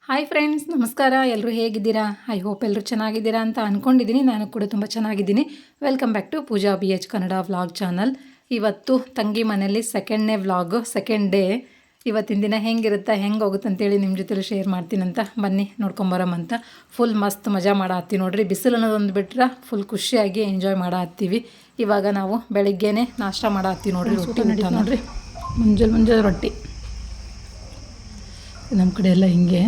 Hi friends, ನಮಸ್ಕಾರ. ಎಲ್ಲರೂ ಹೇಗಿದ್ದೀರಾ? ಐ ಹೋಪ್ ಎಲ್ಲರೂ ಚೆನ್ನಾಗಿದ್ದೀರಾ ಅಂತ ಅಂದ್ಕೊಂಡಿದ್ದೀನಿ. ನಾನು ಕೂಡ ತುಂಬ ಚೆನ್ನಾಗಿದ್ದೀನಿ. Welcome back to Pooja BH Kannada vlog channel. ಇವತ್ತು ತಂಗಿ ಮನೇಲಿ ಸೆಕೆಂಡ್ನೇ ವ್ಲಾಗು, ಸೆಕೆಂಡ್ ಡೇ. ಇವತ್ತಿನ ದಿನ ಹೆಂಗೆ ಹೋಗುತ್ತೆ ಅಂತೇಳಿ ನಿಮ್ಮ ಜೊತೆಲಿ ಶೇರ್ ಮಾಡ್ತೀನಂತ ಬನ್ನಿ ನೋಡ್ಕೊಂಬರಮ್ಮಂತ. ಫುಲ್ ಮಸ್ತ್ ಮಜಾ ಮಾಡತ್ತೀವಿ ನೋಡ್ರಿ. ಬಿಸಿಲು ಅನ್ನೋದೊಂದು ಬಿಟ್ರೆ ಫುಲ್ ಖುಷಿಯಾಗಿ ಎಂಜಾಯ್ ಮಾಡತ್ತೀವಿ. ಇವಾಗ ನಾವು ಬೆಳಿಗ್ಗೆನೇ ನಾಷ್ಟ ಮಾಡತ್ತೀವಿ ನೋಡ್ರಿ. ರೊಟ್ಟಿ ನಡೀತಾ ನೋಡ್ರಿ, ಮುಂಜಾನೆ ರೊಟ್ಟಿ. ನಮ್ಮ ಕಡೆ ಎಲ್ಲ ಹಿಂಗೆ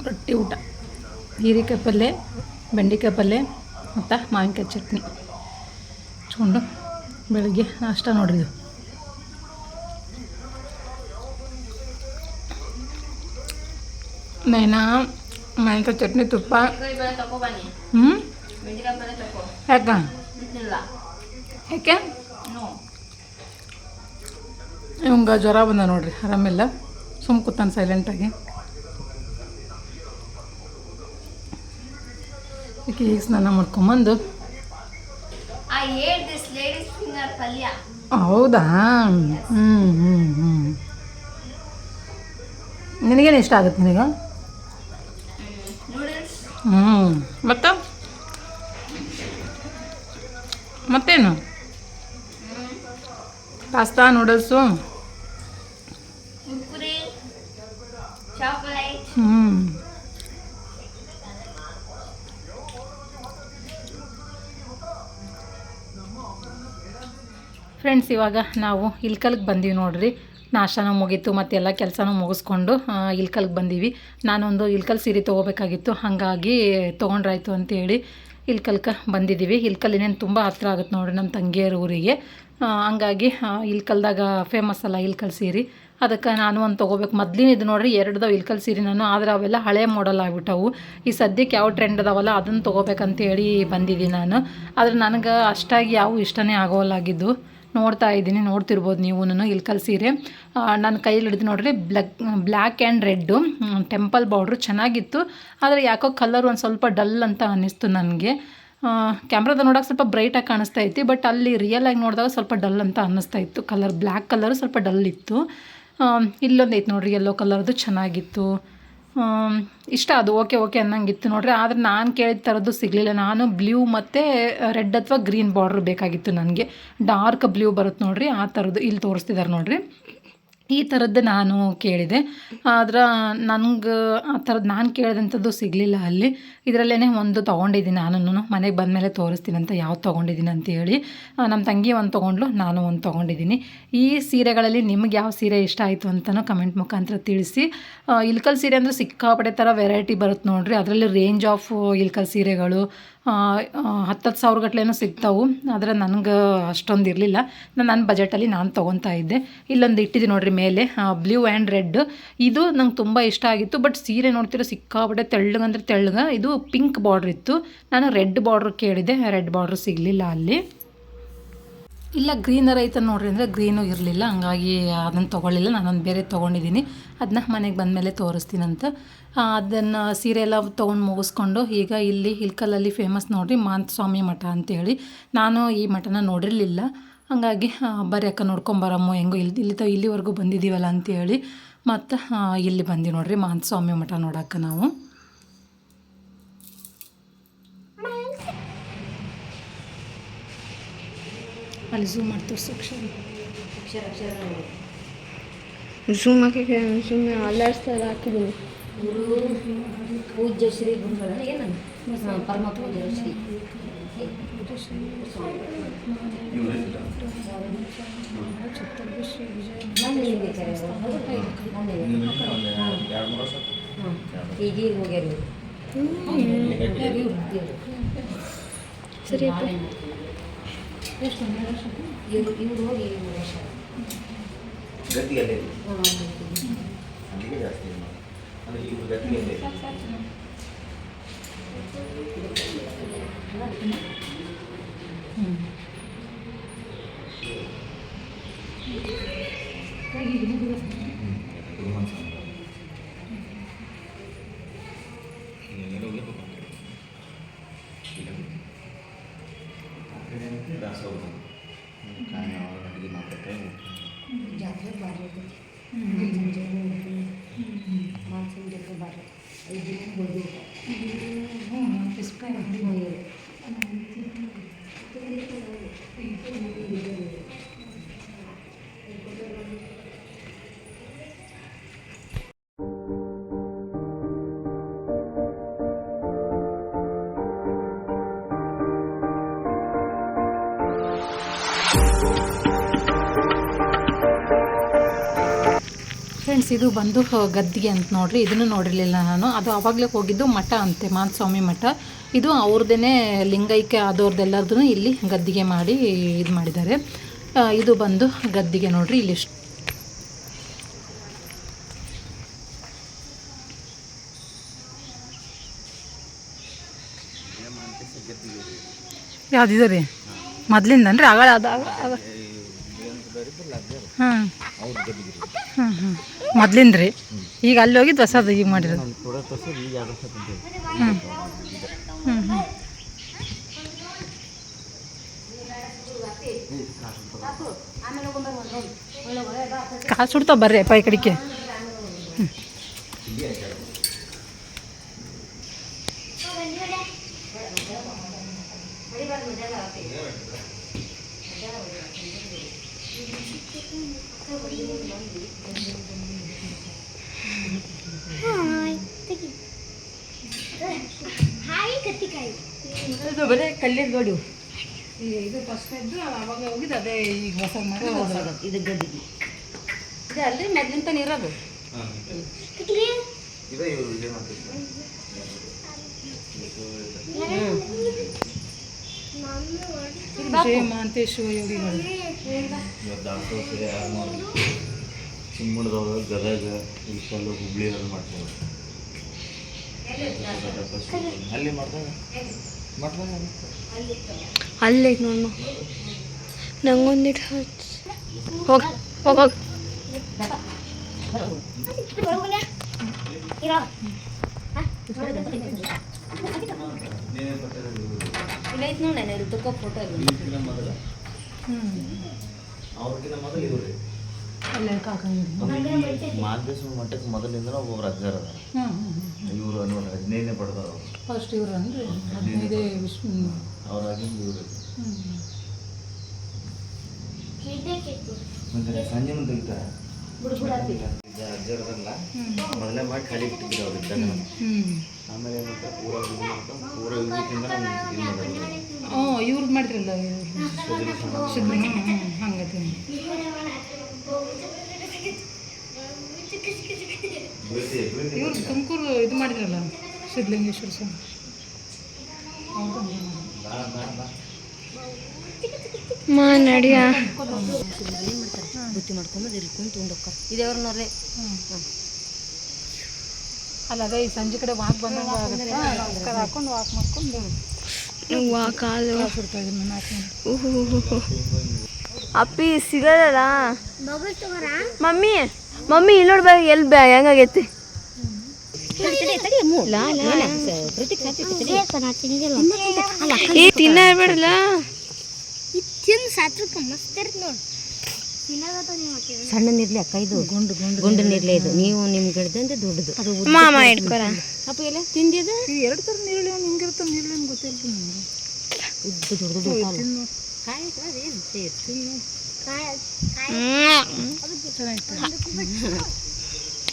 ರೊಟ್ಟಿ ಊಟ. ಹೀರೆಕಾಯಿ ಪಲ್ಯ, ಬೆಂಡೆಕಾಯಿ ಪಲ್ಯ ಮತ್ತು ಮಾವಿನಕಾಯಿ ಚಟ್ನಿ ಹಚ್ಕೊಂಡು ಬೆಳಗ್ಗೆ ನಾಷ್ಟ ನೋಡ್ರಿ. ಇದು ನೈನಾ ಮಾವಿನಕಾಯಿ ಚಟ್ನಿ ತುಪ್ಪ. ಯಾಕೆ ಇವಂಗ ಜ್ವರ ಬಂದ ನೋಡ್ರಿ, ಆರಾಮಿಲ್ಲ. ಸುಮ್ಮ ಕೂತಾನೆ ಸೈಲೆಂಟಾಗಿ. ಈಗ ಸ್ನಾನ ಮಾಡ್ಕೊಂಬಂದು. ಹೌದಾ? ನಿನಗೇನು ಇಷ್ಟ ಆಗುತ್ತೆ ನಿನಗ? ಮತ್ತೇನು? Pasta, noodles. ಫ್ರೆಂಡ್ಸ್, ಇವಾಗ ನಾವು ಇಲ್ಕಲ್ಗೆ ಬಂದೀವಿ ನೋಡ್ರಿ. ನಾಷ್ಟನೂ ಮುಗೀತು ಮತ್ತು ಎಲ್ಲ ಕೆಲಸನೂ ಮುಗಿಸ್ಕೊಂಡು ಇಲ್ಕಲ್ಗೆ ಬಂದೀವಿ. ನಾನೊಂದು ಇಲ್ಕಲ್ ಸೀರೆ ತೊಗೋಬೇಕಾಗಿತ್ತು, ಹಾಗಾಗಿ ತೊಗೊಂಡ್ರಾಯ್ತು ಅಂತೇಳಿ ಇಲ್ಕಲ್ಗೆ ಬಂದಿದ್ದೀವಿ. ಇಲ್ಕಲ್ ಇನ್ನೇನು ತುಂಬ ಹತ್ತಿರ ಆಗುತ್ತೆ ನೋಡಿರಿ ನಮ್ಮ ತಂಗಿಯರ ಊರಿಗೆ. ಹಂಗಾಗಿ ಇಲ್ಕಲ್ದಾಗ ಫೇಮಸ್ ಅಲ್ಲ ಇಲ್ಕಲ್ ಸೀರೆ, ಅದಕ್ಕೆ ನಾನು ಒಂದು ತೊಗೋಬೇಕು. ಮೊದಲಿನಿದ್ದು ನೋಡಿರಿ 2 ಇಲ್ಕಲ್ ಸೀರೆ ನಾನು, ಆದರೆ ಅವೆಲ್ಲ ಹಳೆ ಮಾಡೆಲ್ ಆಗಿಬಿಟ್ಟವು. ಈ ಸದ್ಯಕ್ಕೆ ಯಾವ ಟ್ರೆಂಡ್ ಅದಾವಲ್ಲ ಅದನ್ನು ತೊಗೋಬೇಕಂತೇಳಿ ಬಂದಿದ್ದೀನಿ ನಾನು. ಆದರೆ ನನಗೆ ಅಷ್ಟಾಗಿ ಯಾವ ಇಷ್ಟನೇ ಆಗೋಲಾಗಿದ್ದು. ನೋಡ್ತಾ ಇದ್ದೀನಿ, ನೋಡ್ತಿರ್ಬೋದು ನೀವು. ಇಲ್ಕಲ್ ಸೀರೆ ನನ್ನ ಕೈಯಲ್ಲಿ ಹಿಡಿದು ನೋಡ್ರಿ. Black and red temple border ಚೆನ್ನಾಗಿತ್ತು. ಆದರೆ ಯಾಕೋ ಕಲರ್ ಒಂದು ಸ್ವಲ್ಪ ಡಲ್ ಅಂತ ಅನ್ನಿಸ್ತು ನನಗೆ. ಕ್ಯಾಮ್ರಾದ ನೋಡೋಕೆ ಸ್ವಲ್ಪ ಬ್ರೈಟಾಗಿ ಕಾಣಿಸ್ತಾ ಇತ್ತು, ಬಟ್ ಅಲ್ಲಿ ರಿಯಲಾಗಿ ನೋಡಿದಾಗ ಸ್ವಲ್ಪ ಡಲ್ ಅಂತ ಅನ್ನಿಸ್ತಾ ಇತ್ತು. ಕಲರ್ ಬ್ಲ್ಯಾಕ್ ಕಲರು ಸ್ವಲ್ಪ ಡಲ್ ಇತ್ತು. ಇಲ್ಲೊಂದು ಐತೆ ನೋಡಿರಿ, ಯೆಲ್ಲೋ ಕಲರ್ದು ಚೆನ್ನಾಗಿತ್ತು. ಇಷ್ಟ ಅದು, ಓಕೆ ಅನ್ನಂಗಿತ್ತು ನೋಡ್ರಿ. ಆದರೆ ನಾನು ಕೇಳಿದ ಥರದ್ದು ಸಿಗಲಿಲ್ಲ. ನಾನು ಬ್ಲೂ ಮತ್ತು ರೆಡ್ ಅಥವಾ ಗ್ರೀನ್ ಬಾರ್ಡ್ರ್ ಬೇಕಾಗಿತ್ತು ನನಗೆ. ಡಾರ್ಕ್ ಬ್ಲೂ ಬರುತ್ತೆ ನೋಡಿರಿ, ಆ ಥರದ್ದು ಇಲ್ಲಿ ತೋರಿಸ್ತಿದ್ದಾರೆ ನೋಡಿರಿ. ಈ ಥರದ್ದು ನಾನು ಕೇಳಿದೆ, ಆದ್ರೆ ನನಗೆ ಆ ಥರದ್ದು ನಾನು ಕೇಳಿದಂಥದ್ದು ಸಿಗಲಿಲ್ಲ ಅಲ್ಲಿ. ಇದರಲ್ಲೇ ಒಂದು ತೊಗೊಂಡಿದ್ದೀನಿ ನಾನು. ಮನೆಗೆ ಬಂದಮೇಲೆ ತೋರಿಸ್ತೀನಿ ಅಂತ ಯಾವ್ದು ತೊಗೊಂಡಿದ್ದೀನಿ ಅಂತೇಳಿ. ನಮ್ಮ ತಂಗಿ ಒಂದು ತೊಗೊಂಡ್ಲು, ನಾನು ಒಂದು ತೊಗೊಂಡಿದ್ದೀನಿ. ಈ ಸೀರೆಗಳಲ್ಲಿ ನಿಮ್ಗೆ ಯಾವ ಸೀರೆ ಇಷ್ಟ ಆಯಿತು ಅಂತಲೂ ಕಮೆಂಟ್ ಮುಖಾಂತರ ತಿಳಿಸಿ. ಇಲ್ಕಲ್ ಸೀರೆ ಅಂದರೆ ಸಿಕ್ಕಾಪಟ್ಟೆ ಥರ ವೆರೈಟಿ ಬರುತ್ತೆ ನೋಡಿರಿ. ಅದರಲ್ಲಿ ರೇಂಜ್ ಆಫ್ ಇಲ್ಕಲ್ ಸೀರೆಗಳು 10,000 ಗಟ್ಲೆನೂ ಸಿಗ್ತಾವೆ. ಆದರೆ ನನಗೆ ಅಷ್ಟೊಂದು ಇರಲಿಲ್ಲ. ನನ್ನ ಬಜೆಟಲ್ಲಿ ನಾನು ತೊಗೊತಾ ಇದ್ದೆ. ಇಲ್ಲೊಂದು ಇಟ್ಟಿದ್ದೀನಿ ನೋಡಿರಿ ಮೇಲೆ, ಬ್ಲೂ ಆ್ಯಂಡ್ ರೆಡ್. ಇದು ನಂಗೆ ತುಂಬ ಇಷ್ಟ ಆಗಿತ್ತು. ಬಟ್ ಸೀರೆ ನೋಡ್ತಿರೋ ಸಿಕ್ಕಾಪಟ್ಟೆ ತೆಳ್ಳಗಂದ್ರೆ ತೆಳ್ಳಗೆ. ಇದು ಪಿಂಕ್ ಬಾರ್ಡ್ರ್ ಇತ್ತು. ನಾನು ರೆಡ್ ಬಾರ್ಡ್ರ್ ಕೇಳಿದೆ, ರೆಡ್ ಬಾರ್ಡ್ರ್ ಸಿಗಲಿಲ್ಲ ಅಲ್ಲಿ. ಇಲ್ಲ ಗ್ರೀನರ್ ಐತೆ ನೋಡ್ರಿ ಅಂದರೆ ಗ್ರೀನು ಇರಲಿಲ್ಲ, ಹಂಗಾಗಿ ಅದನ್ನು ತೊಗೊಳ್ಳಿಲ್ಲ. ನಾನೊಂದು ಬೇರೆ ತೊಗೊಂಡಿದ್ದೀನಿ, ಅದನ್ನ ಮನೆಗೆ ಬಂದಮೇಲೆ ತೋರಿಸ್ತೀನಂತ. ಅದನ್ನು ಸೀರೆ ಎಲ್ಲ ತೊಗೊಂಡು ಮುಗಿಸ್ಕೊಂಡು ಈಗ ಇಲ್ಲಿ ಇಲ್ಕಲಲ್ಲಿ ಫೇಮಸ್ ನೋಡಿರಿ ಮಾಂತಸ್ವಾಮಿ ಮಠ ಅಂತೇಳಿ. ನಾನು ಈ ಮಠನ ನೋಡಿರಲಿಲ್ಲ, ಹಾಗಾಗಿ ಬರೀ ಅಕ್ಕ ನೋಡ್ಕೊಂಬರಮ್ಮ ಹೆಂಗೋ ಇಲ್ಲಿವರೆಗೂ ಬಂದಿದ್ದೀವಲ್ಲ ಅಂತೇಳಿ ಮತ್ತು ಇಲ್ಲಿ ಬಂದು ನೋಡಿರಿ ಮಾಂತಸ್ವಾಮಿ ಮಠ ನೋಡೋಕ್ಕೆ ನಾವು. ಅಲ್ಲಿ ಝೂಮ್ ಮಾಡಿ ತೋರಿಸು ಅಕ್ಷರ ಝೂಮ್ ಹಾಕಿ ಸುಮ್ಮನೆ ಅಲ್ಲಾಡ್ಸ್ತಾರ ಹಾಕಿದ್ದೀನಿ. ಗುರು ಪೂಜ್ಯ ಶ್ರೀ ಗುರುಗಳ ಏನು ಪರಮ ಪೂಜ್ಯ ಶ್ರೀ ಈಗ ಹೋಗ್ಯಾರ ಸರಿ ಇವ್ರು ಹೋಗಿ ಗಟ್ಟಿಯಲ್ಲಿ ಅಲ್ಲಿಗೆ ಜಾಸ್ತಿ ಅಂದರೆ ಇವರು ಗಟ್ಟಿಯಲ್ಲಿ ದಾಸೋಹ ಅಡುಗೆ ಮಾಡ್ಕೊಟ್ಟೆ ಜಾತ್ರೆ ಭಾರಿ ಇರ್ತೈತಿ. ಮಾನ್ಸೂನ್ ಜಾತ್ರೆ ಭಾರಿ ಫ್ರೆಂಡ್ಸ್, ಇದು ಬಂದು ಗದ್ದಿಗೆ ಅಂತ ನೋಡ್ರಿ. ಇದನ್ನು ನೋಡಿರಲಿಲ್ಲ ನಾನು. ಅದು ಆವಾಗಲೇ ಹೋಗಿದ್ದು ಮಠ ಅಂತೆ, ಮಾನಸ್ವಾಮಿ ಮಠ. ಇದು ಅವ್ರದ್ದೇ ಲಿಂಗೈಕ್ಯ ಆದವ್ರದ್ದೆಲ್ಲರದೂ ಇಲ್ಲಿ ಗದ್ದಿಗೆ ಮಾಡಿ ಇದು ಮಾಡಿದ್ದಾರೆ. ಇದು ಬಂದು ಗದ್ದಿಗೆ ನೋಡ್ರಿ. ಇಲ್ಲಿ ಯಾವುದಿದೆ ರೀ ಮೊದಲಿಂದನ್ರಿ ಆಗಳ ಅದು ಹಾಂ ಹಾಂ ಹಾಂ ಮೊದಲಿಂದ ರೀ. ಈಗ ಅಲ್ಲಿ ಹೋಗಿದ್ದು ಹೊಸದು ಈಗ ಮಾಡಿರೋದು. ಹ್ಞೂ ಹ್ಞೂ ಹ್ಞೂ ಕಾಸು ಸುಡ್ತಾವ ಬರ್ರಿ ಅಪ್ಪ ಈ ಕಡೆಗೆ. ಹ್ಞೂ ಬರೀ ಕಲ್ಲಿನ ಗೋಡಿ ಇದು ಫಸ್ಟ್ ಇದ್ದು ಅವಾಗ ಹೋಗಿದ್ದು ಅದೇ ಈಗ ಹೊಸ ಮಾಡಿ ಇದು ಗದ್ದಿಗೆ ಇದೆ ಅಲ್ರಿ ಮೊದ್ಲಿನ ತನ ಇರೋದು. ಮಹಾಂತೇಶ್ವರ ಯೋಗಿಗಳು ಚಿಮ್ಮಡದವಾಗ ಗದಗ ಇಲ್ಕಲ್ಲು ಹುಬ್ಳಿ ಅವ್ರು ಮಾಡ್ತಾರೆ. ಅಲ್ಲಿ ಮಾಡ್ತಾರೆ ಅಲ್ಲೇ ನೋಡು ನಂಗೊಂದಿಟ್ಟು ಹೋಗ ಹೋಗ ಹೋಗ ಇಲ್ಲ ಐತೆ ನೋಡಿ ನಾನು ತಗೋ ಫೋಟೋ ಅವ್ರಿಗಿಂತ ಮೊದಲು ಇವ್ರಿ ಮಾದೇಶ್ವರ ಮಠಕ್ಕೆ ಮೊದಲಿಂದ ಒಬ್ಬೊಬ್ರು ಅಜ್ಜಾರ ಅದ. ಇವರು 15ನೇ ಪಡೆದವ್ರು. ಫಸ್ಟ್ ಇವ್ರು ಅನ್ರಿ 15 ವಿಷ್ಣು ಅವ್ರಾಗಿಂದ ಇವರು ಸಂಜೆ ಮುಂದೆ ತೆಗಿತಾರೆ. ಅಜ್ಜರದಲ್ಲ ಮೊದಲೇ ಮಾಡಿ ಖಾಲಿ ಇಟ್ಟಿದ್ರು ಅವ್ರು ಇದ್ದಾಗ. ಆಮೇಲೆ ಏನಂತ ಪೂರ ಇದಕ್ಕಿಂತ ಇದು ಮಾಡೋದು. ಇವ್ರು ಮಾಡಿದ್ರಲ್ಲ ಹಂಗತಿ ಇವ್ರು ತುಮಕೂರು ಇದು ಮಾಡಿದ್ರಲ್ಲ ಸಿದ್ಧಲಿಂಗೇಶ್ವರ ಸ್ವಾಮಿ. ನಡಿಯ ಬುತ್ತಿ ಮಾಡ್ಕೊಂಬಂದು ಇಲ್ಲಿ ಕುಂತು ಉಂಡೋಕ್ಕ ಇದೇವ್ರನ್ನೋರೇ. ಅಲ್ಲ ಅದೇ ಈ ಸಂಜೆ ಕಡೆ ವಾಕ್ ಬಂದಂಗೆ ಆಗುತ್ತೆ. ಹಾಕೊಂಡು ವಾಕ್ ಮಾಡ್ಕೊಂಡು ಕಾಲು ಸುಡ್ತಾ ಇದ್ದೀನಿ ನಾನು ಹಾಕೊಂಡು. ಅಪ್ಪಿ ಸಿಗಲ್ಲ ಮಮ್ಮಿ ಮಮ್ಮಿ ಇಲ್ಲಿ ನೋಡ್ಬ ಎಲ್ಲಿ ಹೆಂಗಾಗೈತಿ ತಿನ್ನ ಬಿಡಲ್ಲ ಸಣ್ಣ ನೀರ್ಲಿ ಅಕ್ಕ ಇದು ಗುಂಡು ನೀರ್ಲೆ ಇದು. ನೀವು ನಿಮ್ಗೆ ಹಿಡ್ದಂತೆ ದೊಡ್ಡದು ಮಾಮ ಇಟ್ಕೊರ ಅಪ್ಪ ಎಲ್ಲ ತಿಂದಿದ ಎರಡು ಥರ ನೀರುಳ್ಳಿ ಹಿಂಗಿರುತ್ತೆ ನೀರುಳ್ಳಿ ಗೊತ್ತಿಲ್ಲ ನನಗೆ. ಉದ್ದು ದೊಡ್ಡ ದೊಡ್ಡ ಕಾಯಿ ಅದೇನು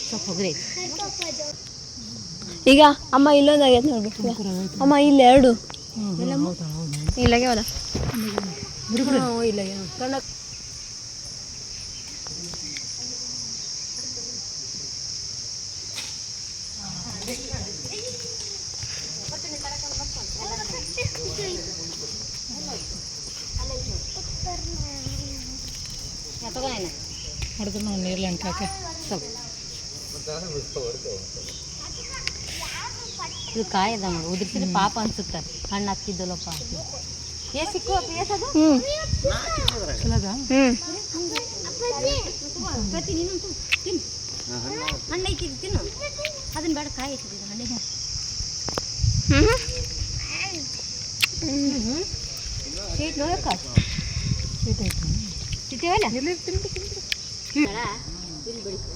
ಸ್ವಲ್ಪ ಹೋಗ್ರಿ. ಈಗ ಅಮ್ಮ ಇಲ್ಲೊಂದು ಆಗೈತೆ ನೋಡ್ಬೇಕು ಅಮ್ಮ ಇಲ್ಲಿ ಎರಡು ಇಲ್ಲಾಗ್ಯಾವಲ್ಲ ಇಲ್ಲ ಹೊಡೆದ್ರು ನಾವು ನೀರ್ಲಿ ಅಂಟಾಕ ಸ್ವಲ್ಪ ಇದು ಕಾಯದ ಉದುರಿಸಿದ್ರೆ ಪಾಪ ಅನ್ಸುತ್ತೆ. ಹಣ್ಣು ಹಾಕಿದ್ದಲ್ಲಪ್ಪ ಸಿಕ್ಕು ಅಪ್ಪ ಏಸದು ಚಲೋದ. ಹಣ್ಣು ಐತಿದ್ದು ತಿನ್ನು ಅದನ್ನ ಬೇಡ ಕಾಯಿ ಐತಿದ್ದು ಹಣ್ಣಿಗೆ ಸ್ವೀಟ್ ನೋಡಕ್ಕ ಸ್ವೀಟ್ ಆಯ್ತು ತಿಂತೀವಲ್ಲ ಇಲ್ಲಿ ತಿಂದು ಇಲ್ಲಿ ಬೆಳಿಕು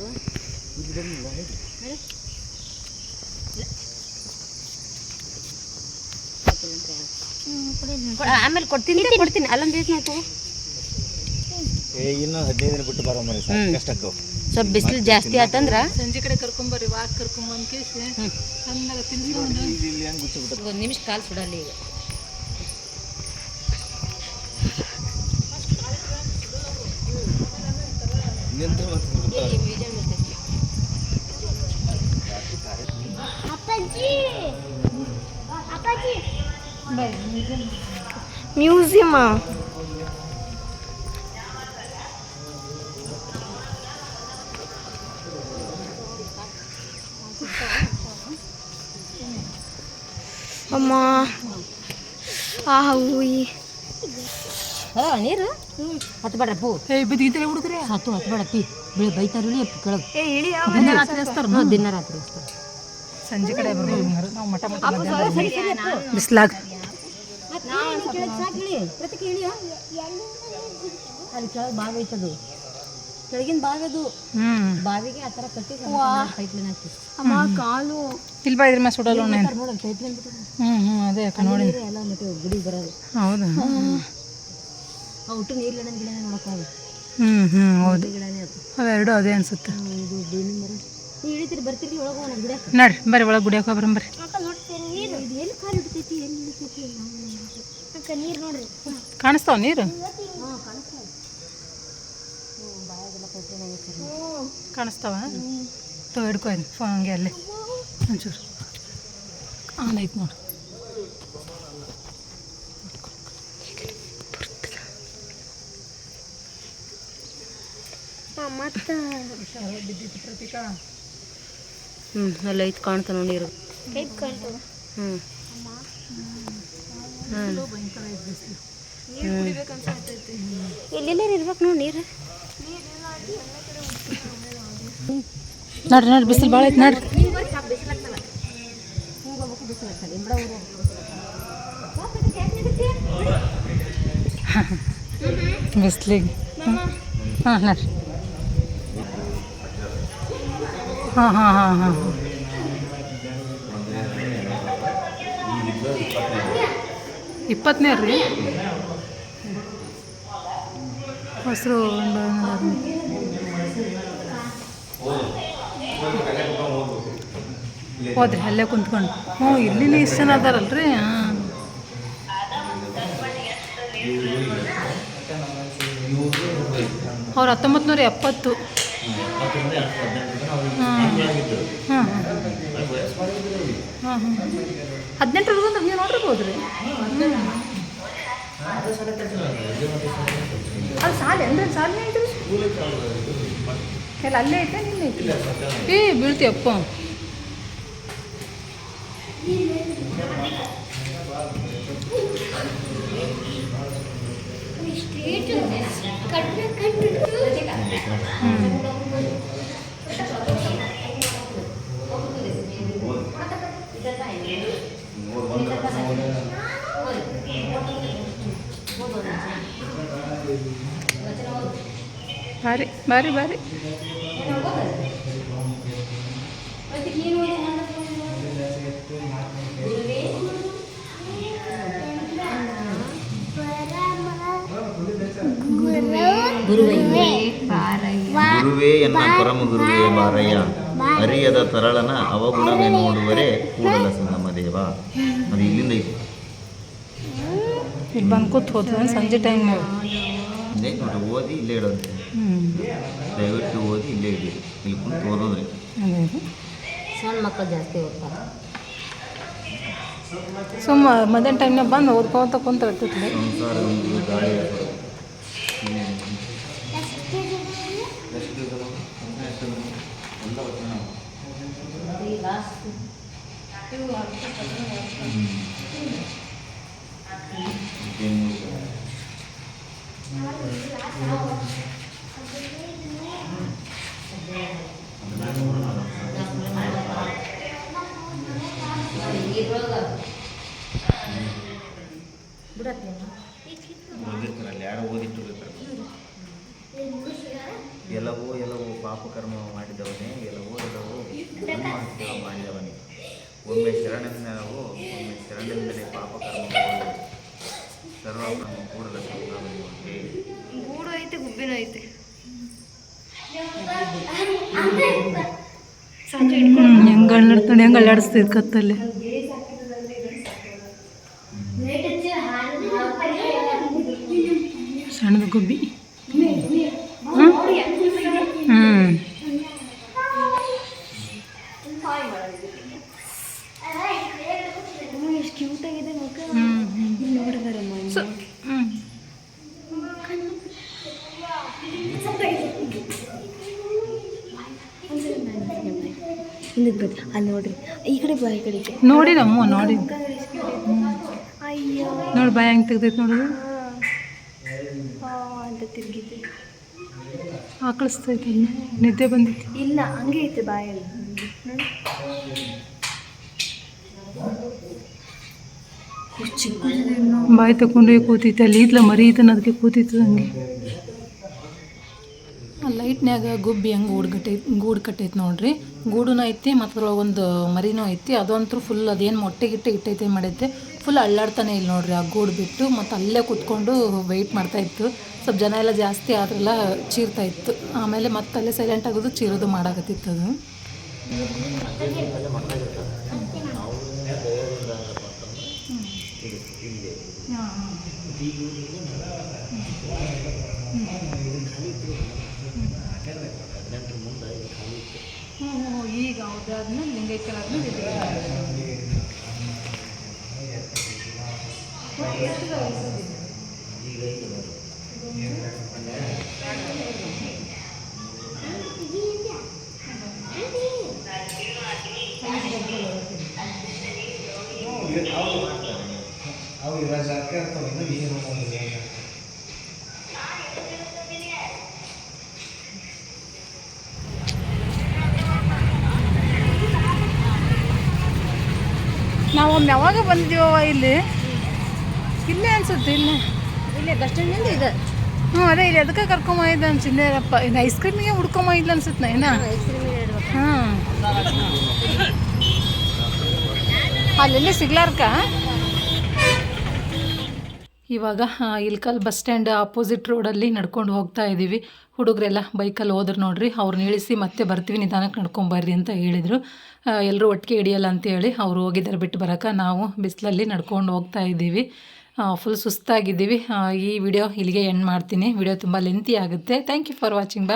ಆಮೇಲೆ ಕೊಡ್ತೀನಿ ಅಲ್ಲೊಂದು ಐತೆ ನಾವು ಇನ್ನು 15 ದಿನ ಬಿಟ್ಟು ಬರೋ ಮರಿ ಕಷ್ಟಕ್ಕೂ ಸ್ವಲ್ಪ ಬಿಸಿಲು ಜಾಸ್ತಿ ಆತಂದ್ರೆ ಸಂಜೆ ಕಡೆ ಕರ್ಕೊಂಬರ್ರಿ ವಾಕ್ ಕರ್ಕೊಂಬಂದು ಕೇಸಿ ಚೆನ್ನಾಗಿ ತಿನ್ಸ್ಕೊಂಡು ಇಲ್ಲಿ ಹೆಂಗೆ ಗುಚ್ಚಿಬಿಟ್ಟು ಒಂದು ನಿಮಿಷ ಕಾಲು ಸುಡಲ್ಲ ಈಗ ನಿಂತು ಮ್ಯೂಸಿಯಮ್ ಅಮ್ಮ ಆ ಹೂಯಿ ನೀರು ಹತ್ತು ಬೇಡ ಪೂ ಬಿದ್ದಿದ್ರೆ ಹುಡುಗ್ರೆ ಹತ್ತು ಬೇಡ ಪಿ ಬೈತಾರ ಕೆಳಗೆ ಏ ಇಳಿ ದಿನ ರಾತ್ರಿ ಹಚ್ತಾರ ದಿನ ರಾತ್ರಿ ಸಂಜೆ ಕಡೆ ಬರ್ಬೋದು ನಾವು ಮಠ ಬಿಸ್ಲಾಗ ಅಲ್ಲಿ ಕೆಳಗೆ ಬಾವಿ ಐತದು ಕೆಳಗಿನ ಬಾವಿ ಅದು ಬಾವಿಗೆ ಆ ಥರ ಕಟ್ಟಿ ಪೈಪ್ಲೈನ್ ಹಾಕಿ ಅಮ್ಮ ಕಾಲು ಇಲ್ಲಿ ಬಾ ಇದ್ರ ಮೇಲೆ ಸುಡಲ್ಲ ನೋಡೋಣ ಪೈಪ್ಲೈನ್ ಬಿಟ್ಟು ಅದೇ ಅಕ್ಕ ನೋಡಿ ಎಲ್ಲ ಮತ್ತೆ ಗುಡಿಗೆ ಬರೋದು ಹೌದಾ ಒಟ್ಟು ನೀರ್ಲಿನ ಗಿಡನೇ ನೋಡೋಕ್ಕಾಗ ಹೌದು ಗಿಡನೇ ಅದು ಅವೆರಡು ಅದೇ ಅನ್ಸುತ್ತೆ ಇದು ಬೇವಿನ ಮರ ನೀವು ಇಳಿತೀರಿ ಬರ್ತೀರಿ ಒಳಗೆ ಹೋಗೋಣ ಗಿಡ ನಡ್ರಿ ಬರ್ರಿ ಒಳಗೆ ಗುಡಿಯಾಕ ಬರಂಬರ್ರಿ ಇದು ಎಲ್ಲಿ ಕಾಲು ಇಡ್ತೈತಿ ಎಲ್ಲಿ ಇಳಿತೈತಿ ನೀರು ನೋಡ್ರಿ ಕಾಣಿಸ್ತಾವ ನೀರು ಕಾಣಿಸ್ತಾವ ತೋ ಹಿಡ್ಕೊ ಹಂಗೆ ಅಲ್ಲಿ ಒಂಚೂರು ಆನ್ ಐತೆ ನೋಡಿ ಮತ್ತೆ ಅಲ್ಲಿ ಐತೆ ಕಾಣ್ತಾವ ನೀರು ಎಲ್ಲೆಲ್ಲ ಇರ್ಬೇಕು ನೋಡಿ ನೀರು ನಡ್ರಿ ನಡ್ರಿ ಬಿಸಿಲು ಭಾಳ ಐತೆ ನಡ್ರಿ ಬಿಸಿಲಿಗೆ ಹಾಂ ನಡ್ರಿ ಹಾಂ 20ನೇ ರೀ ಹೊಸರು ಹೋದ್ರಿ ಅಲ್ಲೇ ಕುಂತ್ಕೊಂಡು ಇಲ್ಲಿನೇ ಇಷ್ಟು ಜನ ಅದಾರಲ್ರಿ ಹಾಂ ಅವ್ರು 1970 ಹಾಂ 18 ನೀವು ನೋಡಿರ್ಬೋದು ರೀ ಅದು ಸಾಲ ಅಂದ್ರೆ ಸಾಲನೇ ಐತ್ರಿ ಎಲ್ಲ ಅಲ್ಲೇ ಐತೆ ನಿನ್ನೆ ಐತಿ ಬೀಳ್ತೀಯಪ್ಪ ಬಾರಿ ಬಾರಿ ಬಾರಿ ಗುರುವೇ ಎನ್ನ ಪರಮ ಗುರುವೇ ಬಾರಯ್ಯ ಅರಿಯದ ತರಳನ ಅವಗುಣವೇ ನೋಡುವರೆ ಕೂಡಲ ಸಂಗಮ ದೇವ. ಅದು ಇಲ್ಲಿಂದ ಐತಿ ಇಲ್ಲಿ ಬಂದು ಕೂತ್ ಹೋದ ಸಂಜೆ ಟೈಮ್ನಾಗ ಇಲ್ಲೇ ನೋಡ್ರಿ ಓದಿ ಇಲ್ಲೇ ಇಡೋದು ದಯವಿಟ್ಟು ಓದಿ ಇಲ್ಲೇ ಇಡಿ ಇಲ್ಲಿ ಕುಂತು ಓದೋದ್ರಿ ಅದೇ ಸಣ್ಣ ಮಕ್ಕಳು ಜಾಸ್ತಿ ಓದ್ತಾರೆ ಸುಮ್ಮ ಮಧ್ಯಾಹ್ನ ಟೈಮ್ನಾಗ ಬಂದು ಓದ್ಕೋತ ಕುಂತಿರ್ತೈತಿ ಸಂಸಾರ ಒಂದು ಗಾಳಿ ಓದಿರ್ತಾರಲ್ಲಿ ಯಾರೋ ಓದಿಟ್ಟಿರ್ತಾರೆ. ಎಲ್ಲವೋ ಎಲ್ಲವೋ ಪಾಪಕರ್ಮ ಮಾಡಿದವನೇ ಎಲ್ಲವೋ ಮಾಡಿದವನೇ ಒಮ್ಮೆ ಶರಣೆಂದೆಂದರೆ ಪಾಪಕರ್ಮ ಸರ್ವಪ್ರಭು ಕೂಡಲ ಸಂಗಮದೇವತೆ. ಗೂಡು ಐತೆ ಗುಬ್ಬಿನೂ ಐತೆ. ಹೆಂಗೆ ಅಳ್ಳಾಡ್ತಾನೆ, ಹೆಂಗೆ ಅಳ್ಳಾಡಿಸ್ತೈತೆ ಕತ್ತಲ್ಲಿ. ಸಣ್ಣದ ಗುಬ್ಬಿ. ಎಷ್ಟು ಕ್ಯೂಟ್ ಆಗಿದೆ ಮಗ. ನೋಡಿದಾರಮ್ಮ ಹಿಂದಕ್ಕೆ ಬನ್ನಿ, ಅಲ್ಲಿ ನೋಡ್ರಿ, ಈ ಕಡೆ ಬಾ, ಈ ಕಡೆ ನೋಡಿ ನಮ್ಮ ನೋಡಿ ಅಯ್ಯೋ ನೋಡಿ ಬಾಯ್ ಹೆಂಗೆ ತೆಗ್ದೈತೆ ನೋಡಿದ್ರೆ ಅಂತ ತಿರ್ಗಿದ್ದೆ. ಆಕಳಿಸ್ತೈತೆ, ನಿದ್ದೆ ಬಂದೈತಿ. ಇಲ್ಲ ಹಂಗೆ ಐತೆ ಬಾಯಲ್ಲಿ. ಬಾಯಿ ತಗೊಂಡು ಕೂತೈತೆ. ಅಲ್ಲಿ ಇದ್ಲ ಮರಿ ಇದನ್ನ ಅದಕ್ಕೆ ಕೂತೈತದ ಹಂಗೆ. ಲೈಟ್ನ್ಯಾಗ ಗುಬ್ಬಿ ಹಂಗೆ ಗೂಡು ಕಟ್ಟೈತೆ ನೋಡ್ರಿ. ಗೂಡುನೂ ಐತಿ ಮತ್ತು ಅದ್ರೊಳಗೆ ಒಂದು ಮರಿನೂ ಐತಿ. ಅದಂತೂ ಫುಲ್ ಅದೇನು ಮೊಟ್ಟೆ ಇಟ್ಟೈತೆ ಮಾಡೈತೆ ಫುಲ್ ಅಳ್ಳಾಡ್ತಾನೆ ಇಲ್ಲ ನೋಡ್ರಿ. ಆ ಗೂಡು ಬಿಟ್ಟು ಮತ್ತು ಅಲ್ಲೇ ಕೂತ್ಕೊಂಡು ವೆಯ್ಟ್ ಮಾಡ್ತಾಯಿತ್ತು. ಸ್ವಲ್ಪ ಜನ ಎಲ್ಲ ಜಾಸ್ತಿ ಆದ್ರೆಲ್ಲ ಚೀರ್ತಾ ಇತ್ತು. ಆಮೇಲೆ ಮತ್ತೆ ಅಲ್ಲೇ ಸೈಲೆಂಟ್ ಆಗೋದು ಚೀರೋದು ಮಾಡಾಕತ್ತಿತ್ತು ಅದು. ಈಗ ಅದಾದ್ಮೇಲೆ ಲಿಂಗೈಕ್ಯ ಆದ್ಮೇಲೆ ನಾವೊಮ್ಮೆ ಯಾವಾಗ ಬಂದಿದ್ದೀವವ ಇಲ್ಲೇ ಅನ್ಸುತ್ತೆ. ಇಲ್ಲೇ ಬಸ್ ಸ್ಟ್ಯಾಂಡಿಂದ ಇದೆ. ಹ್ಞೂ ಅದೇ ಇಲ್ಲಿ ಅದಕ್ಕೆ ಕರ್ಕೊಂಬಂದಿದ್ದ ಅನ್ಸಿದ್ದೇರಪ್ಪ. ಇನ್ನು ಐಸ್ ಕ್ರೀಮಿಗೆ ಹುಡ್ಕೊಂಬಂದಿಲ್ಲ ಅನ್ಸುತ್ತೆ ನಾ ಏನ. ಹಾಂ ಅಲ್ಲೆಲ್ಲಿ ಸಿಗ್ಲಾರ್ಕ. ಇವಾಗ ಇಲ್ಕಲ್ ಬಸ್ ಸ್ಟ್ಯಾಂಡ್ ಆಪೋಸಿಟ್ ರೋಡಲ್ಲಿ ನಡ್ಕೊಂಡು ಹೋಗ್ತಾ ಇದ್ದೀವಿ. ಹುಡುಗರೆಲ್ಲ ಬೈಕಲ್ಲಿ ಹೋದ್ರು ನೋಡ್ರಿ. ಅವ್ರನ್ನ ಇಳಿಸಿ ಮತ್ತೆ ಬರ್ತೀವಿ, ನಿಧಾನಕ್ಕೆ ನಡ್ಕೊಂಬರ್ರಿ ಅಂತ ಹೇಳಿದರು. ಎಲ್ಲರೂ ಒಟ್ಟಿಗೆ ಹಿಡಿಯಲ್ಲ ಅಂತೇಳಿ ಅವ್ರು ಹೋಗಿದ್ದಾರೆ ಬಿಟ್ಟು ಬರೋಕೆ. ನಾವು ಬಿಸಿಲಲ್ಲಿ ನಡ್ಕೊಂಡು ಹೋಗ್ತಾ ಇದ್ದೀವಿ. ಫುಲ್ ಸುಸ್ತಾಗಿದ್ದೀವಿ. ಈ ವಿಡಿಯೋ ಇಲ್ಲಿಗೆ ಎಂಡ್ ಮಾಡ್ತೀನಿ. ವಿಡಿಯೋ ತುಂಬ ಲೆಂತಿ ಆಗುತ್ತೆ. Thank you for watching. Bye.